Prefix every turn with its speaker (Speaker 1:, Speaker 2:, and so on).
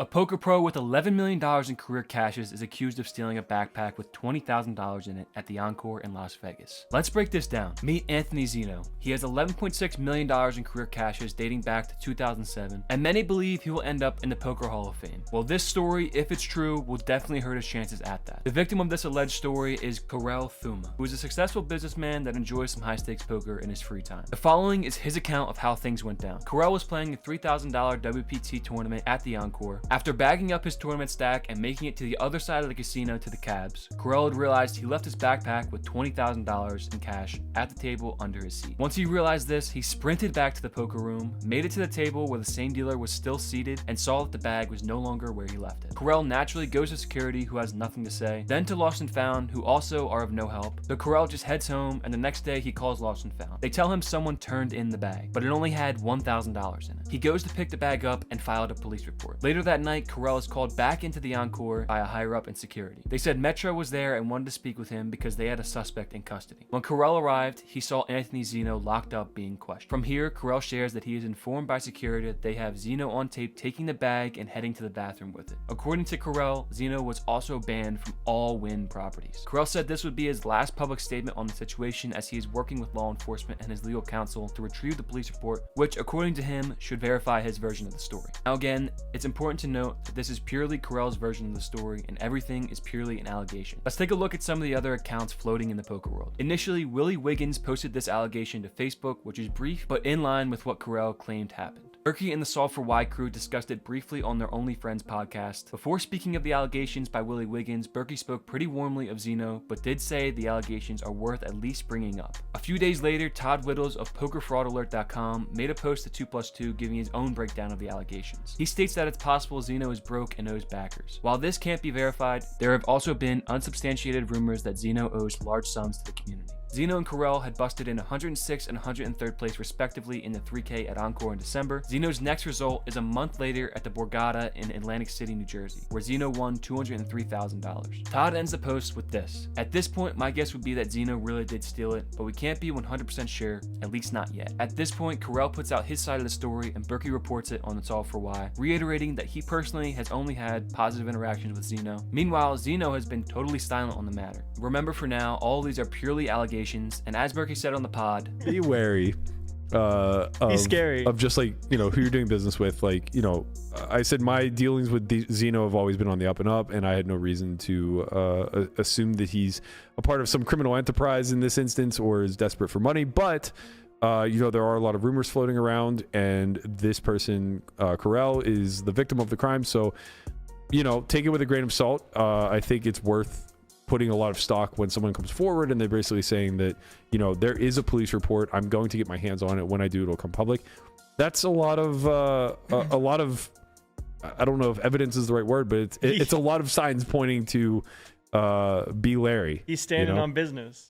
Speaker 1: A poker pro with $11 million in career cashes is accused of stealing a backpack with $20,000 in it at the Encore in Las Vegas. Let's break this down. Meet Anthony Zinno. He has $11.6 million in career cashes dating back to 2007, and many believe he will end up in the Poker Hall of Fame. Well, this story, if it's true, will definitely hurt his chances at that. The victim of this alleged story is Corel Theuma, who is a successful businessman that enjoys some high-stakes poker in his free time. The following is his account of how things went down. Corel was playing a $3,000 WPT tournament at the Encore. After bagging up his tournament stack and making it to the other side of the casino to the cabs, Corel had realized he left his backpack with $20,000 in cash at the table under his seat. Once he realized this, he sprinted back to the poker room, made it to the table where the same dealer was still seated, and saw that the bag was no longer where he left it. Corel naturally goes to security, who has nothing to say, then to Lost and Found, who also are of no help. So Corel just heads home, and the next day he calls Lost and Found. They tell him someone turned in the bag, but it only had $1,000 in it. He goes to pick the bag up and filed a police report. Later that night, Corel is called back into the Encore by a higher up in security. They said Metro was there and wanted to speak with him because they had a suspect in custody. When Corel arrived, he saw Anthony Zinno locked up being questioned. From here, Corel shares that he is informed by security that they have Zinno on tape taking the bag and heading to the bathroom with it. According to Corel, Zinno was also banned from all Wynn properties. Corel said this would be his last public statement on the situation, as he is working with law enforcement and his legal counsel to retrieve the police report, which according to him should verify his version of the story. Now again, it's important to note that this is purely Corel's version of the story and everything is purely an allegation. Let's take a look at some of the other accounts floating in the poker world. Initially, Willie Wiggins posted this allegation to Facebook, which is brief but in line with what Corel claimed happened. Berkey and the Solve for Why crew discussed it briefly on their OnlyFriends podcast. Before speaking of the allegations by Willie Wiggins, Berkey spoke pretty warmly of Zinno, but did say the allegations are worth at least bringing up. A few days later, Todd Whittles of PokerFraudAlert.com made a post to 2plus2 giving his own breakdown of the allegations. He states that it's possible Zinno is broke and owes backers. While this can't be verified, there have also been unsubstantiated rumors that Zinno owes large sums to the community. Zinno and Corel had busted in 106th and 103rd place respectively in the 3K at Encore in December. Zinno's next result is a month later at the Borgata in Atlantic City, New Jersey, where Zinno won $203,000. Todd ends the post with this: "At this point, my guess would be that Zinno really did steal it, but we can't be 100% sure, at least not yet." At this point, Corel puts out his side of the story and Berkey reports it on the Solve for Why, reiterating that he personally has only had positive interactions with Zinno. Meanwhile, Zinno has been totally silent on the matter. Remember, for now, all of these are purely allegations, and as Berkey said on the pod,
Speaker 2: be wary
Speaker 3: he's scary
Speaker 2: of just like, you know, who you're doing business with. Like, you know, I said my dealings with Zinno have always been on the up and up, and I had no reason to assume that he's a part of some criminal enterprise in this instance or is desperate for money. But you know, there are a lot of rumors floating around, and this person, Corel, is the victim of the crime. So, you know, take it with a grain of salt. I think it's worth putting a lot of stock when someone comes forward and they're basically saying that, you know, there is a police report, I'm going to get my hands on it. When I do, it'll come public. That's a lot of I don't know if evidence is the right word, but it's a lot of signs pointing to be Larry.
Speaker 3: He's standing, you know, on business.